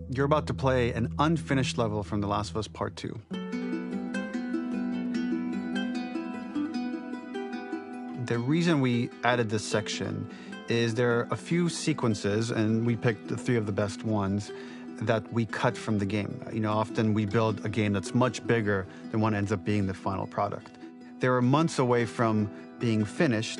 You're about to play an unfinished level from The Last of Us Part 2. The reason we added this section is there are a few sequences, and we picked the 3 of the best ones, that we cut from the game. You know, often we build a game that's much bigger than what ends up being the final product. They were months away from being finished,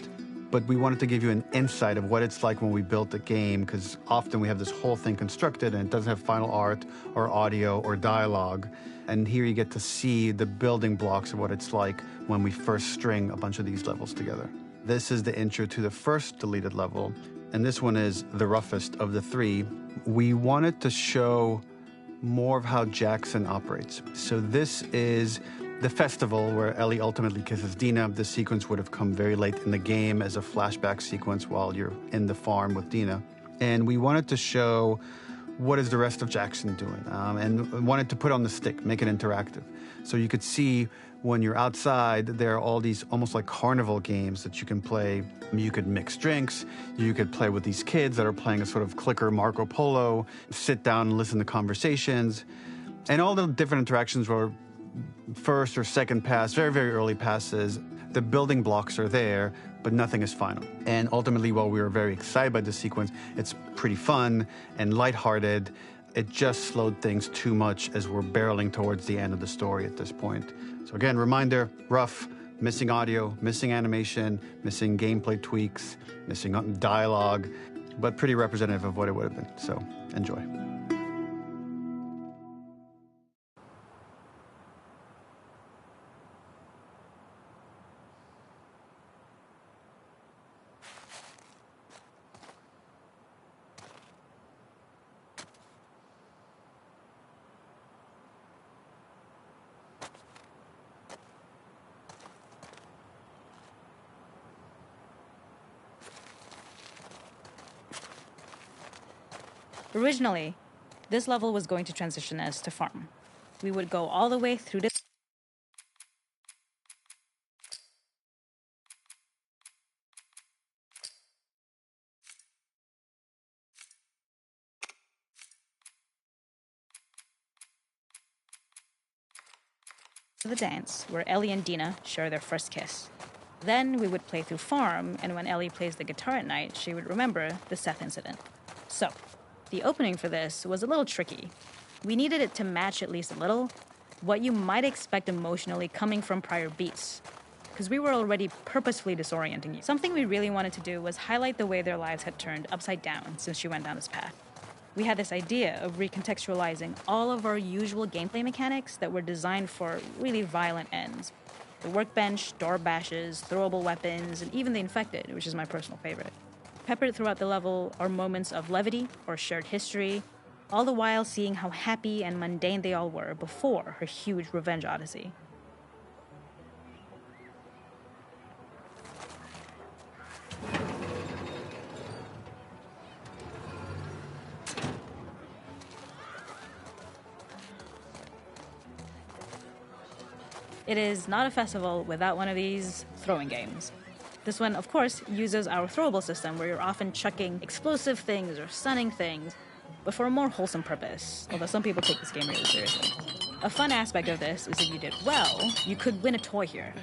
but we wanted to give you an insight of what it's like when we built a game, because often we have this whole thing constructed and it doesn't have final art or audio or dialogue. And here you get to see the building blocks of what it's like when we first string a bunch of these levels together. This is the intro to the first deleted level, and this one is the roughest of the 3. We wanted to show more of how Jackson operates. So this is the festival where Ellie ultimately kisses Dina. This sequence would have come very late in the game as a flashback sequence while you're in the farm with Dina. And we wanted to show what is the rest of Jackson doing, and wanted to put on the stick, make it interactive. So you could see when you're outside, there are all these almost like carnival games that you can play. You could mix drinks, you could play with these kids that are playing a sort of clicker Marco Polo, sit down and listen to conversations. And all the different interactions were first or second pass, very, very early passes. The building blocks are there, but nothing is final. And ultimately, while we were very excited by this sequence, it's pretty fun and lighthearted. It just slowed things too much as we're barreling towards the end of the story at this point. So again, reminder, rough, missing audio, missing animation, missing gameplay tweaks, missing dialogue, but pretty representative of what it would have been. So enjoy. Originally, this level was going to transition us to farm. We would go all the way through this to the dance where Ellie and Dina share their first kiss. Then we would play through farm, and when Ellie plays the guitar at night, she would remember the Seth incident. So, the opening for this was a little tricky. We needed it to match at least a little what you might expect emotionally coming from prior beats, because we were already purposefully disorienting you. Something we really wanted to do was highlight the way their lives had turned upside down since she went down this path. We had this idea of recontextualizing all of our usual gameplay mechanics that were designed for really violent ends. The workbench, door bashes, throwable weapons, and even the infected, which is my personal favorite. Peppered throughout the level are moments of levity or shared history, all the while seeing how happy and mundane they all were before her huge revenge odyssey. It is not a festival without one of these throwing games. This one, of course, uses our throwable system where you're often chucking explosive things or stunning things, but for a more wholesome purpose, although some people take this game really seriously. A fun aspect of this is if you did well, you could win a toy here.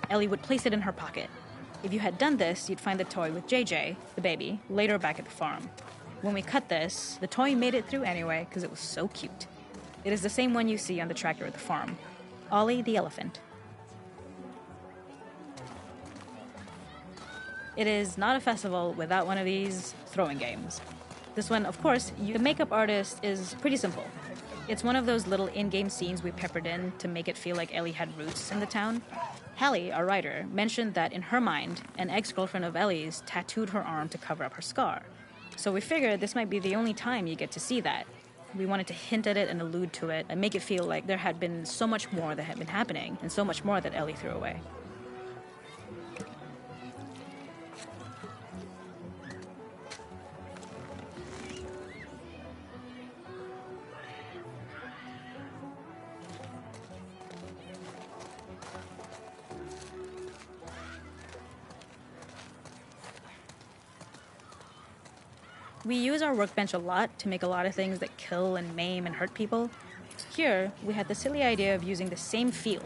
Ellie would place it in her pocket. If you had done this, you'd find the toy with JJ, the baby, later back at the farm. When we cut this, the toy made it through anyway because it was so cute. It is the same one you see on the tractor at the farm. Ollie the elephant. It is not a festival without one of these throwing games. This one, of course, the makeup artist is pretty simple. It's one of those little in-game scenes we peppered in to make it feel like Ellie had roots in the town. Hallie, our writer, mentioned that in her mind, an ex-girlfriend of Ellie's tattooed her arm to cover up her scar. So we figured this might be the only time you get to see that. We wanted to hint at it and allude to it and make it feel like there had been so much more that had been happening and so much more that Ellie threw away. We use our workbench a lot to make a lot of things that kill and maim and hurt people. Here, we had the silly idea of using the same feel,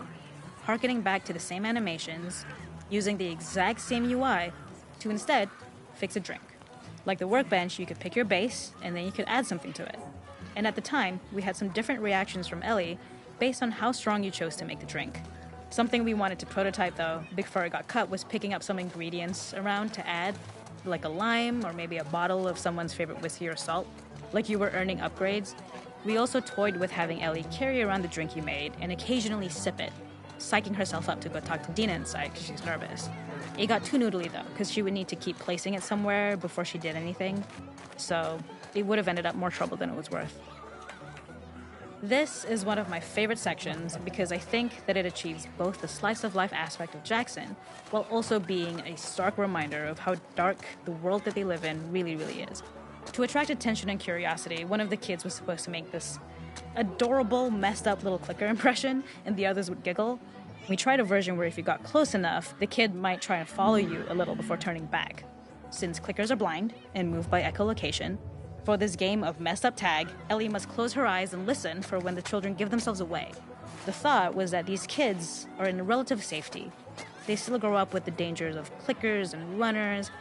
harkening back to the same animations, using the exact same UI to instead fix a drink. Like the workbench, you could pick your base, and then you could add something to it. And at the time, we had some different reactions from Ellie based on how strong you chose to make the drink. Something we wanted to prototype, though, before it got cut, was picking up some ingredients around to add, like a lime or maybe a bottle of someone's favorite whiskey or salt, like you were earning upgrades. We also toyed with having Ellie carry around the drink you made and occasionally sip it, psyching herself up to go talk to Dina inside because she's nervous. It got too noodly, though, because she would need to keep placing it somewhere before she did anything, so it would have ended up more trouble than it was worth. This is one of my favorite sections because I think that it achieves both the slice-of-life aspect of Jackson while also being a stark reminder of how dark the world that they live in really, really is. To attract attention and curiosity, one of the kids was supposed to make this adorable, messed-up little clicker impression, and the others would giggle. We tried a version where if you got close enough, the kid might try and follow you a little before turning back. Since clickers are blind and move by echolocation, for this game of messed up tag, Ellie must close her eyes and listen for when the children give themselves away. The thought was that these kids are in relative safety. They still grow up with the dangers of clickers and runners,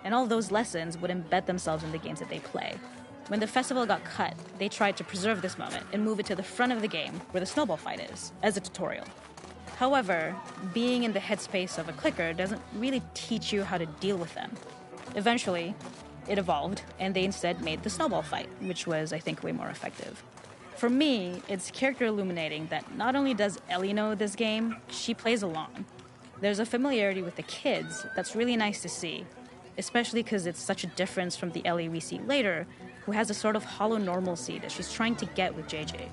and all those lessons would embed themselves in the games that they play. When the festival got cut, they tried to preserve this moment and move it to the front of the game where the snowball fight is, as a tutorial. However, being in the headspace of a clicker doesn't really teach you how to deal with them. Eventually, it evolved, and they instead made the snowball fight, which was, I think, way more effective. For me, it's character illuminating that not only does Ellie know this game, she plays along. There's a familiarity with the kids that's really nice to see, especially because it's such a difference from the Ellie we see later, who has a sort of hollow normalcy that she's trying to get with JJ,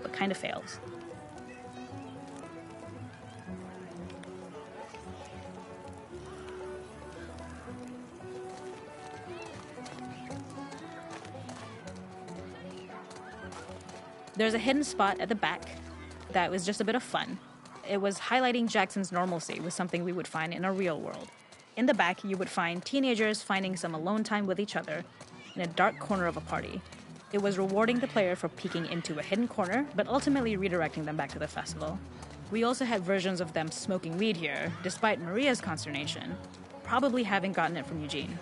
but kind of fails. There's a hidden spot at the back that was just a bit of fun. It was highlighting Jackson's normalcy with something we would find in a real world. In the back, you would find teenagers finding some alone time with each other in a dark corner of a party. It was rewarding the player for peeking into a hidden corner, but ultimately redirecting them back to the festival. We also had versions of them smoking weed here, despite Maria's consternation, probably having gotten it from Eugene.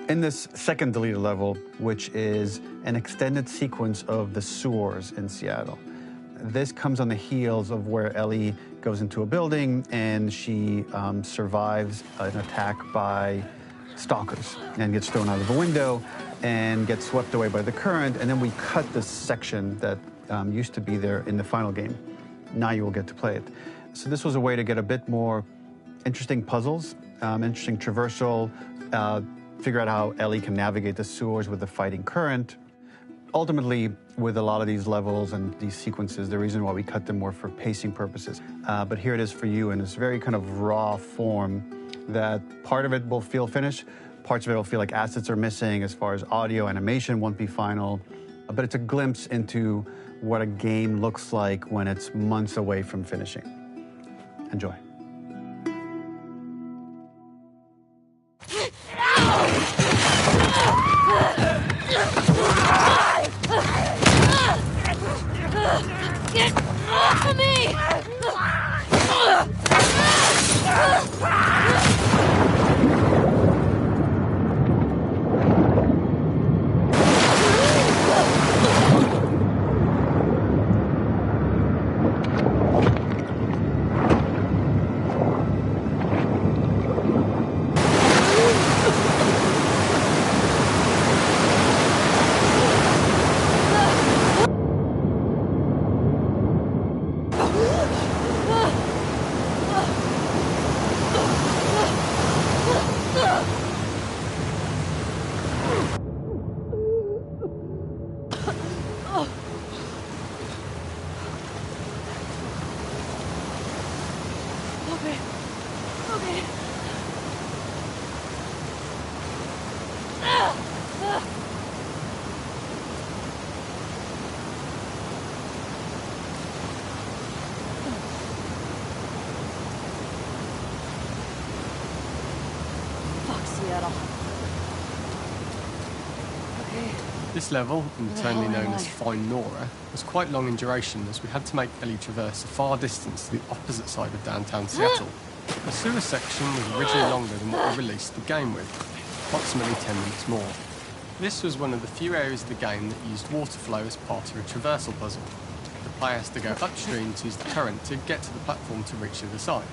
In this second deleted level, which is an extended sequence of the sewers in Seattle, this comes on the heels of where Ellie goes into a building and she survives an attack by stalkers and gets thrown out of a window and gets swept away by the current. And then we cut this section that used to be there in the final game. Now you will get to play it. So this was a way to get a bit more interesting puzzles, interesting traversal, figure out how Ellie can navigate the sewers with the fighting current. Ultimately, with a lot of these levels and these sequences, the reason why we cut them were for pacing purposes. But here it is for you in this very kind of raw form that part of it will feel finished, parts of it will feel like assets are missing as far as audio, animation won't be final. But it's a glimpse into what a game looks like when it's months away from finishing. Enjoy. Get off of me! Okay. Okay. Fuck Seattle. Okay. This level, internally known as Find Nora, was quite long in duration as we had to make Ellie traverse a far distance to the opposite side of downtown Seattle. The sewer section was originally longer than what we released the game with, approximately 10 minutes more. This was one of the few areas of the game that used water flow as part of a traversal puzzle. The player has to go upstream to use the current to get to the platform to reach the other side.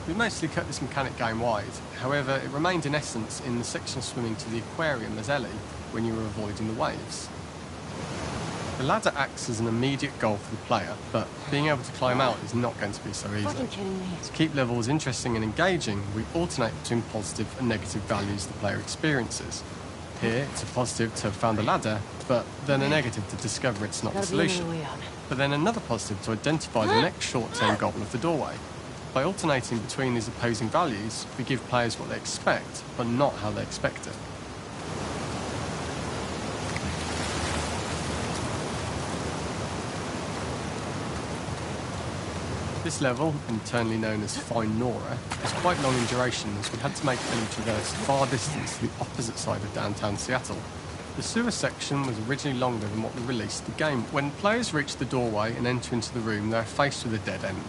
We mostly cut this mechanic game wide, however it remained in essence in the section swimming to the aquarium as Ellie when you were avoiding the waves. The ladder acts as an immediate goal for the player, but being able to climb out is not going to be so easy. Fucking kidding me. To keep levels interesting and engaging, we alternate between positive and negative values the player experiences. Here, it's a positive to have found a ladder, but then a negative to discover it's not the solution. But then another positive to identify the next short-term goal of the doorway. By alternating between these opposing values, we give players what they expect, but not how they expect it. This level, internally known as Find Nora, was quite long in duration as we had to make Ellie traverse a far distance to the opposite side of downtown Seattle. The sewer section was originally longer than what we released the game. When players reach the doorway and enter into the room, they are faced with a dead end.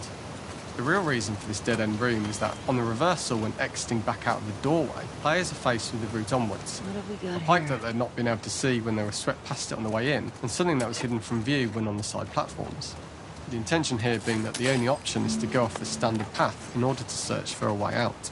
The real reason for this dead-end room is that on the reversal when exiting back out of the doorway, players are faced with the route onwards. What have we got A pipe here? that they'd not been able to see when they were swept past it on the way in, and something that was hidden from view when on the side platforms. The intention here being that the only option is to go off the standard path in order to search for a way out.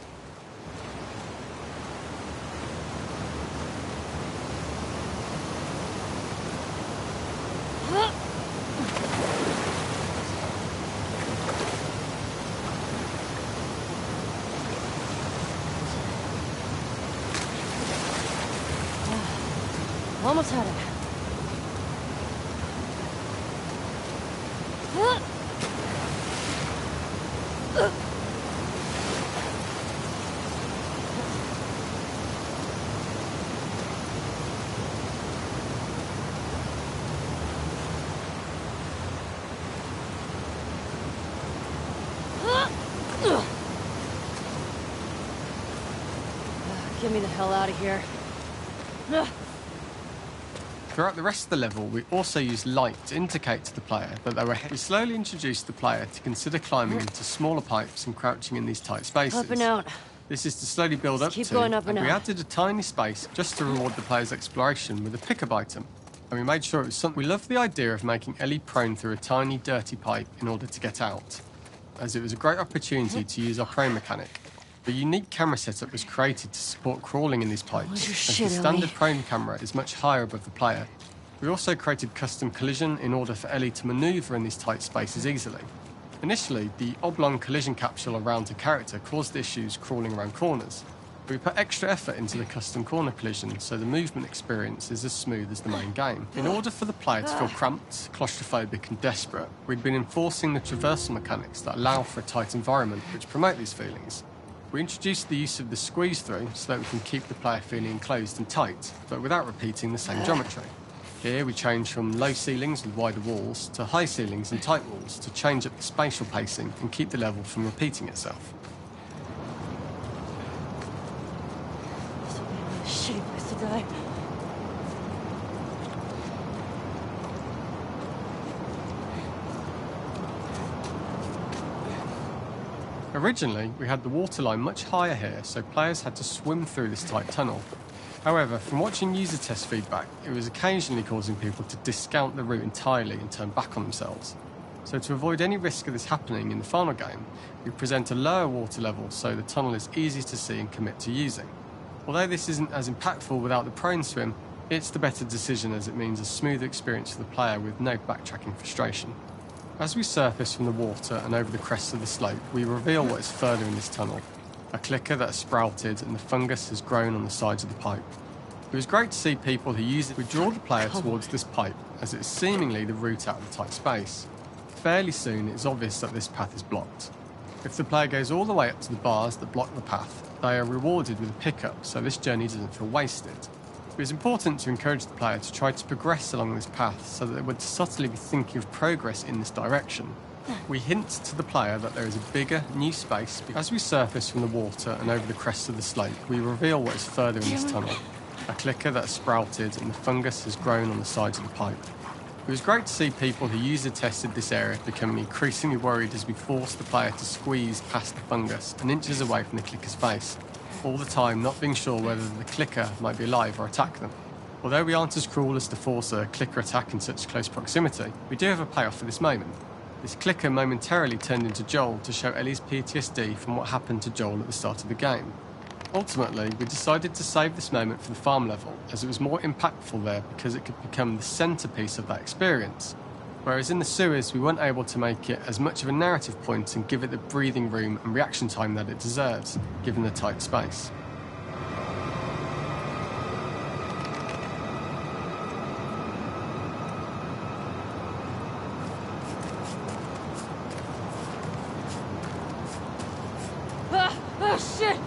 Almost had it. Get me the hell out of here. Throughout the rest of the level, we also used light to indicate to the player that they were ahead. We slowly introduced the player to consider climbing into smaller pipes and crouching in these tight spaces. Up and out. This is to slowly build up Keep to, going up and we out. added a tiny space just to reward the player's exploration with a pickup item. And we made sure it was something. We loved the idea of making Ellie prone through a tiny, dirty pipe in order to get out, as it was a great opportunity to use our prone mechanic. A unique camera setup was created to support crawling in these pipes, Where's your as shit, the standard Ellie? prone camera is much higher above the player. We also created custom collision in order for Ellie to manoeuvre in these tight spaces easily. Initially, the oblong collision capsule around her character caused issues crawling around corners. We put extra effort into the custom corner collision, so the movement experience is as smooth as the main game. In order for the player to feel cramped, claustrophobic and desperate, we'd been enforcing the traversal mechanics that allow for a tight environment which promote these feelings. We introduced the use of the squeeze through so that we can keep the player feeling enclosed and tight, but without repeating the same geometry. Here we change from low ceilings with wider walls to high ceilings and tight walls to change up the spatial pacing and keep the level from repeating itself. This will be a really shitty place to die. Originally, we had the waterline much higher here, so players had to swim through this tight tunnel. However, from watching user test feedback, it was occasionally causing people to discount the route entirely and turn back on themselves. So to avoid any risk of this happening in the final game, we present a lower water level so the tunnel is easy to see and commit to using. Although this isn't as impactful without the prone swim, it's the better decision as it means a smoother experience for the player with no backtracking frustration. As we surface from the water and over the crest of the slope, we reveal what is further in this tunnel. A clicker that has sprouted and the fungus has grown on the sides of the pipe. It was great to see people who use it. We draw the player towards this pipe as it is seemingly the route out of the tight space. Fairly soon, it's obvious that this path is blocked. If the player goes all the way up to the bars that block the path, they are rewarded with a pickup, so this journey doesn't feel wasted. It was important to encourage the player to try to progress along this path so that they would subtly be thinking of progress in this direction. We hint to the player that there is a bigger, new space. As we surface from the water and over the crest of the slope, we reveal what is further in this tunnel. A clicker that has sprouted and the fungus has grown on the sides of the pipe. It was great to see people who user-tested this area becoming increasingly worried as we forced the player to squeeze past the fungus and inches away from the clicker's face, all the time not being sure whether the clicker might be alive or attack them. Although we aren't as cruel as to force a clicker attack in such close proximity, we do have a payoff for this moment. This clicker momentarily turned into Joel to show Ellie's PTSD from what happened to Joel at the start of the game. Ultimately, we decided to save this moment for the farm level, as it was more impactful there because it could become the centrepiece of that experience. Whereas in the sewers, we weren't able to make it as much of a narrative point and give it the breathing room and reaction time that it deserves, given the tight space. Oh shit!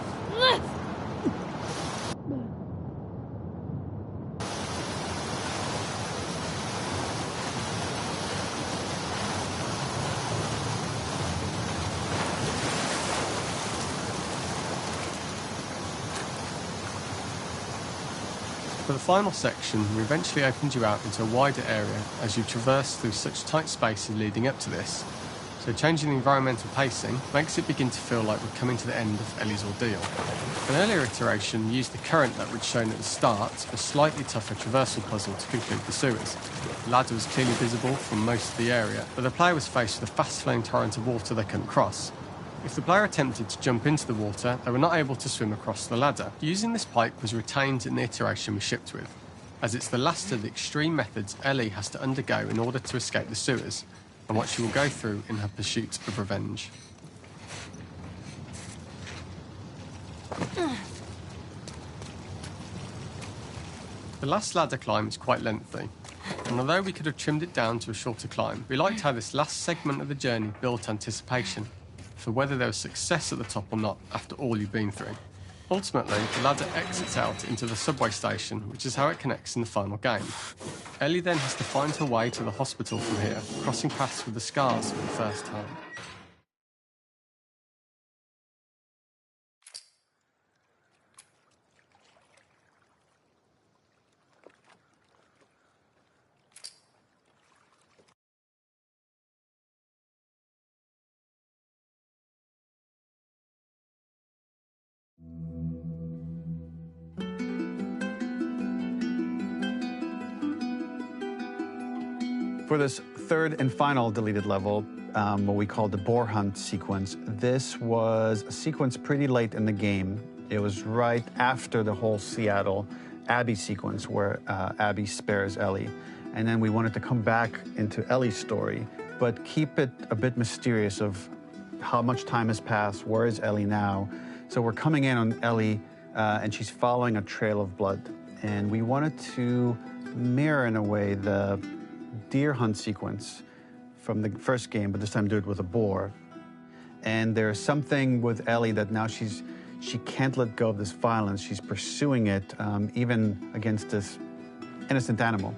For the final section, we eventually opened you out into a wider area as you traverse through such tight spaces leading up to this. So changing the environmental pacing makes it begin to feel like we're coming to the end of Ellie's ordeal. An earlier iteration used the current that we'd shown at the start, a slightly tougher traversal puzzle to complete the sewers. The ladder was clearly visible from most of the area, but the player was faced with a fast-flowing torrent of water they couldn't cross. If the player attempted to jump into the water, they were not able to swim across the ladder. Using this pipe was retained in the iteration we shipped with, as it's the last of the extreme methods Ellie has to undergo in order to escape the sewers, and what she will go through in her pursuit of revenge. The last ladder climb is quite lengthy, and although we could have trimmed it down to a shorter climb, we liked how this last segment of the journey built anticipation for whether there was success at the top or not after all you've been through. Ultimately, the ladder exits out into the subway station, which is how it connects in the final game. Ellie then has to find her way to the hospital from here, crossing paths with the scars for the first time. For this third and final deleted level, what we call the boar hunt sequence, this was a sequence pretty late in the game. It was right after the whole Seattle Abby sequence where Abby spares Ellie. And then we wanted to come back into Ellie's story, but keep it a bit mysterious of how much time has passed, where is Ellie now? So we're coming in on Ellie, and she's following a trail of blood. And we wanted to mirror, in a way, the deer hunt sequence from the first game, but this time do it with a boar. And there's something with Ellie that now she can't let go of this violence. She's pursuing it, even against this innocent animal.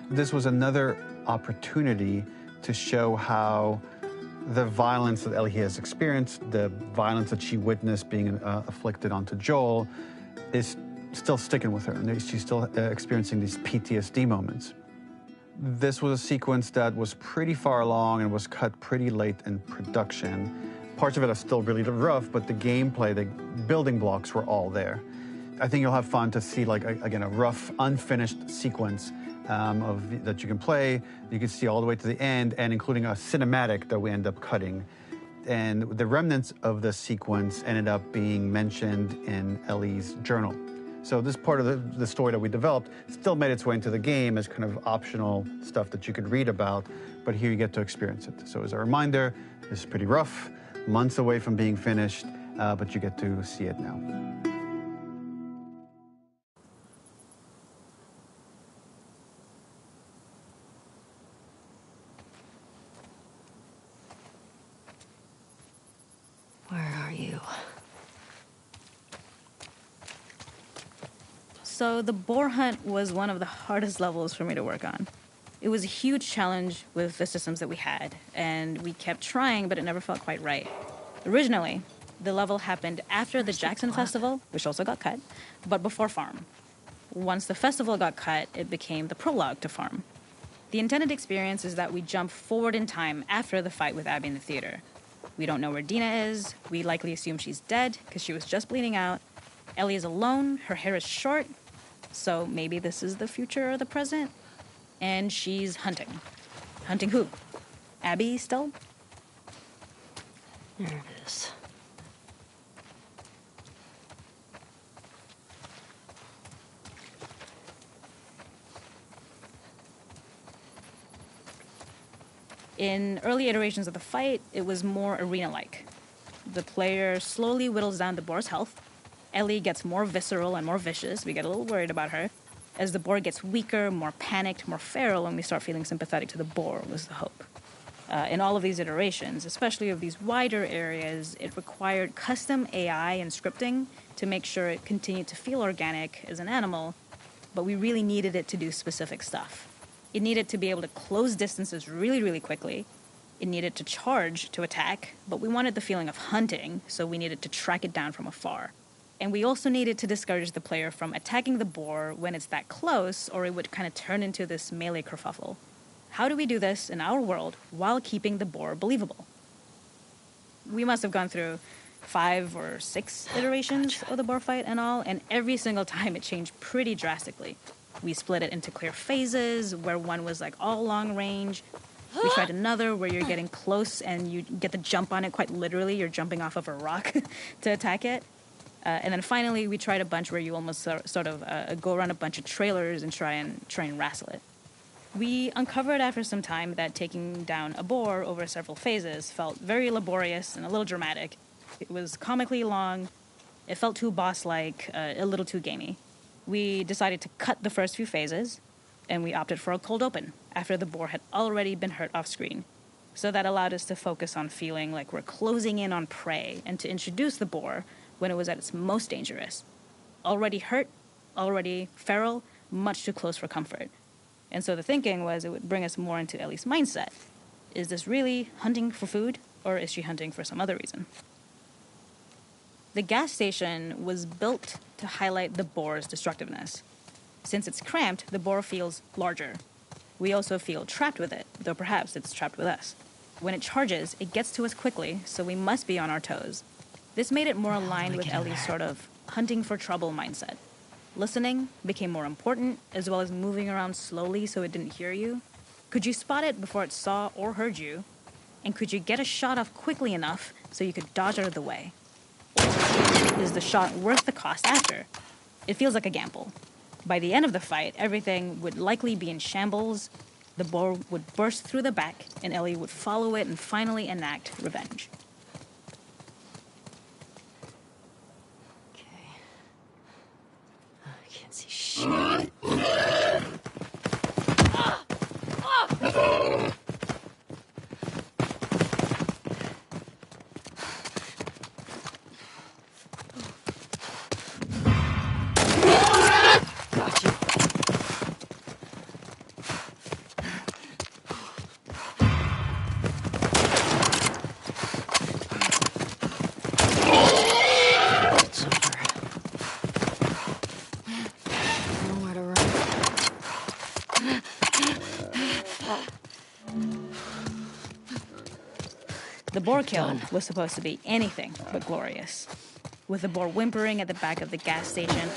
This was another opportunity to show how the violence that Ellie has experienced, the violence that she witnessed being afflicted onto Joel, is still sticking with her, and she's still experiencing these PTSD moments. This was a sequence that was pretty far along and was cut pretty late in production. Parts of it are still really rough, but the gameplay, the building blocks were all there. I think you'll have fun to see, like, again, a rough, unfinished sequence that you can play. You can see all the way to the end, and including a cinematic that we end up cutting. And the remnants of the sequence ended up being mentioned in Ellie's journal. So this part of the story that we developed still made its way into the game as kind of optional stuff that you could read about, but here you get to experience it. So as a reminder, this is pretty rough, months away from being finished, but you get to see it now. So the boar hunt was one of the hardest levels for me to work on. It was a huge challenge with the systems that we had, and we kept trying, but it never felt quite right. Originally, the level happened after the Jackson Festival, which also got cut, but before Farm. Once the festival got cut, it became the prologue to Farm. The intended experience is that we jump forward in time after the fight with Abby in the theater. We don't know where Dina is. We likely assume she's dead because she was just bleeding out. Ellie is alone. Her hair is short. So maybe this is the future or the present. And she's hunting. Hunting who? Abby still? There it is. In early iterations of the fight, it was more arena-like. The player slowly whittles down the boar's health. Ellie gets more visceral and more vicious. We get a little worried about her. As the boar gets weaker, more panicked, more feral, and we start feeling sympathetic to the boar was the hope. In all of these iterations, especially of these wider areas, it required custom AI and scripting to make sure it continued to feel organic as an animal, but we really needed it to do specific stuff. It needed to be able to close distances really, really quickly. It needed to charge to attack, but we wanted the feeling of hunting, so we needed to track it down from afar. And we also needed to discourage the player from attacking the boar when it's that close, or it would kind of turn into this melee kerfuffle. How do we do this in our world while keeping the boar believable? We must have gone through 5 or 6 iterations of the boar fight and all, and every single time it changed pretty drastically. We split it into clear phases, where one was like all long range. We tried another where you're getting close and you get the jump on it quite literally. You're jumping off of a rock to attack it. And then finally, we tried a bunch where you almost sort of go around a bunch of trailers and try and wrestle it. We uncovered after some time that taking down a boar over several phases felt very laborious and a little dramatic. It was comically long. It felt too boss-like, a little too gamey. We decided to cut the first few phases, and we opted for a cold open after the boar had already been hurt off-screen. So that allowed us to focus on feeling like we're closing in on prey and to introduce the boar when it was at its most dangerous. Already hurt, already feral, much too close for comfort. And so the thinking was it would bring us more into Ellie's mindset. Is this really hunting for food, or is she hunting for some other reason? The gas station was built to highlight the boar's destructiveness. Since it's cramped, the boar feels larger. We also feel trapped with it, though perhaps it's trapped with us. When it charges, it gets to us quickly, so we must be on our toes. This made it more aligned with Ellie's sort of hunting for trouble mindset. Listening became more important, as well as moving around slowly so it didn't hear you. Could you spot it before it saw or heard you? And could you get a shot off quickly enough so you could dodge out of the way? Is the shot worth the cost after? It feels like a gamble. By the end of the fight, everything would likely be in shambles. The boar would burst through the back, and Ellie would follow it and finally enact revenge. Okay. I can't see shit. The boar kill was supposed to be anything but glorious. With the boar whimpering at the back of the gas station,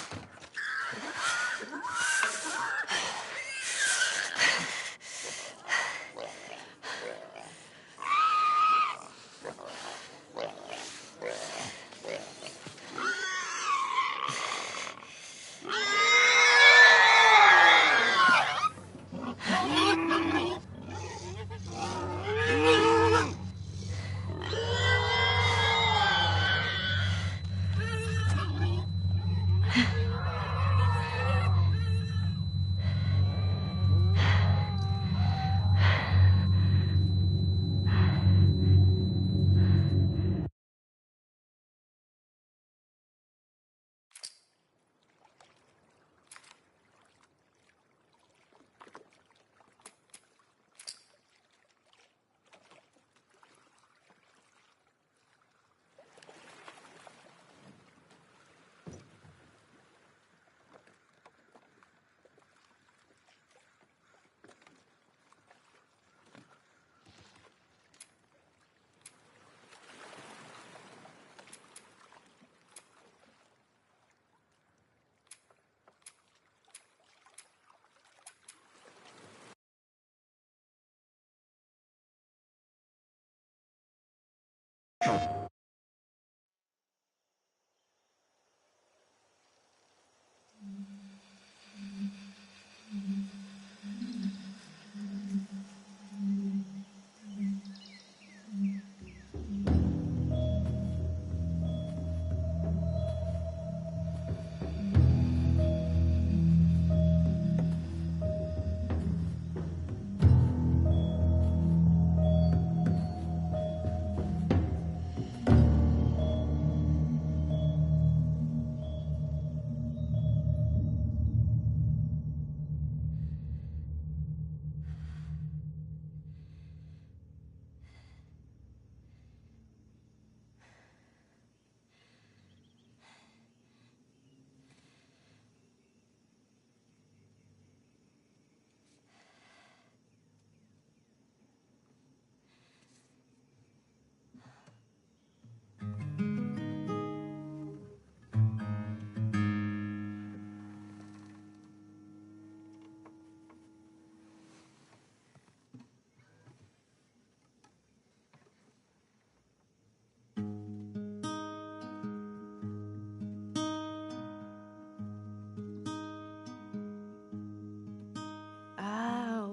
I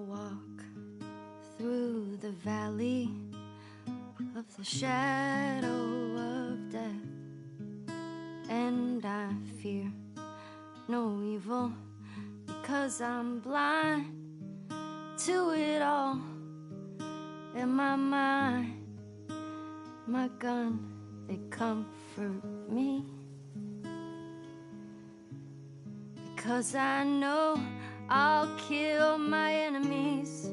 walk through the valley of the shadow of death, and I fear no evil because I'm blind to it all. In my mind, my gun, they comfort me, because I know I'll kill my enemies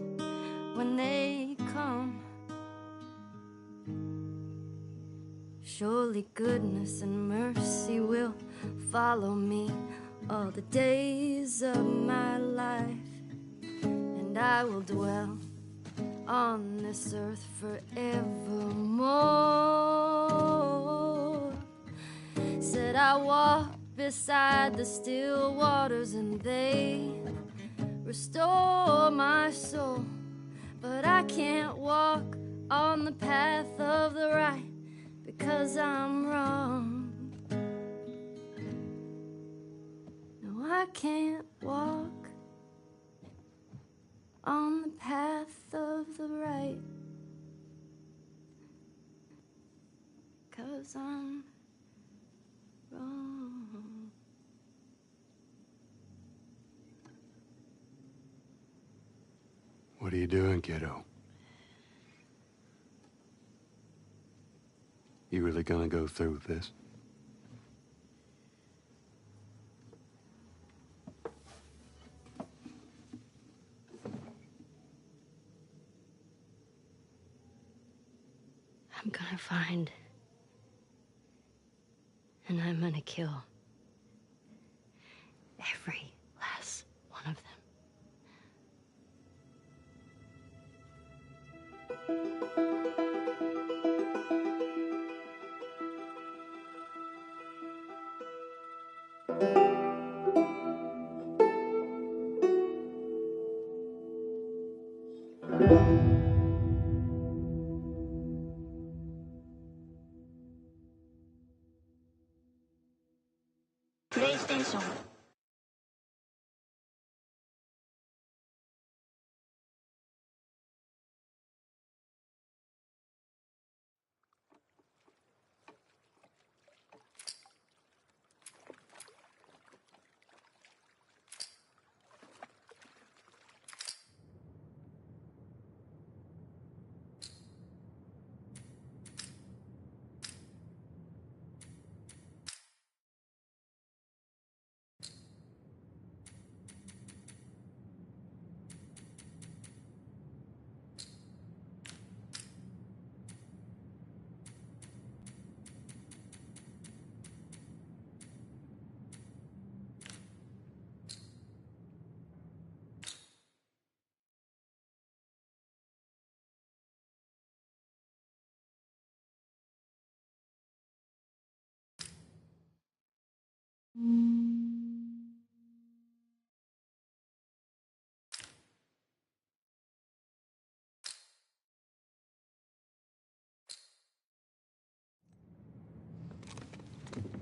when they come. Surely goodness and mercy will follow me all the days of my life, and I will dwell on this earth forevermore. Said I walk beside the still waters and they restore my soul, but I can't walk on the path of the right because I'm wrong. No, I can't walk on the path of the right 'cause I'm wrong. What are you doing, kiddo? You really gonna go through with this? I'm gonna find, and I'm gonna kill every last one of them. PlayStation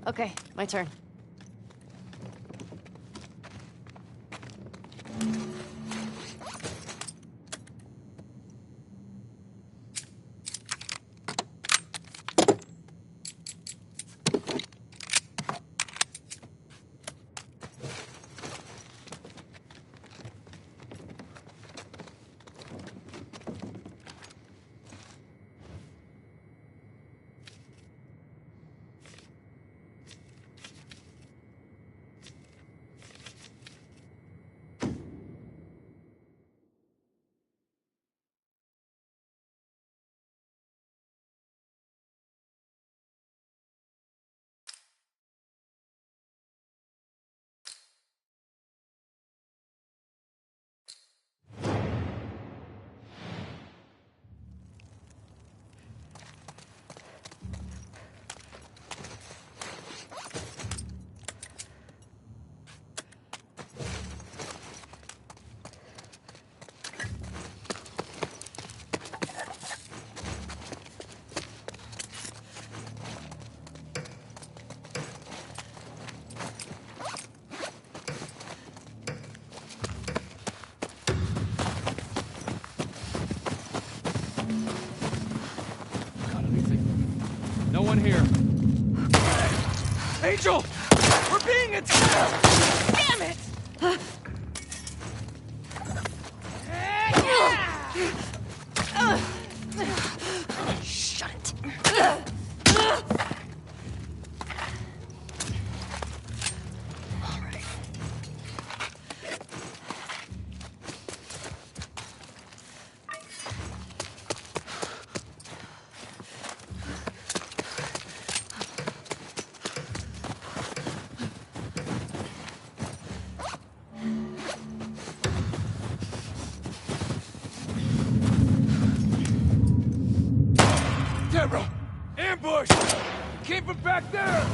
Okay, my turn. No one here. Angel! We're being attacked! Damn it! Shut it. All right. Deborah! Ambush! Keep it back there!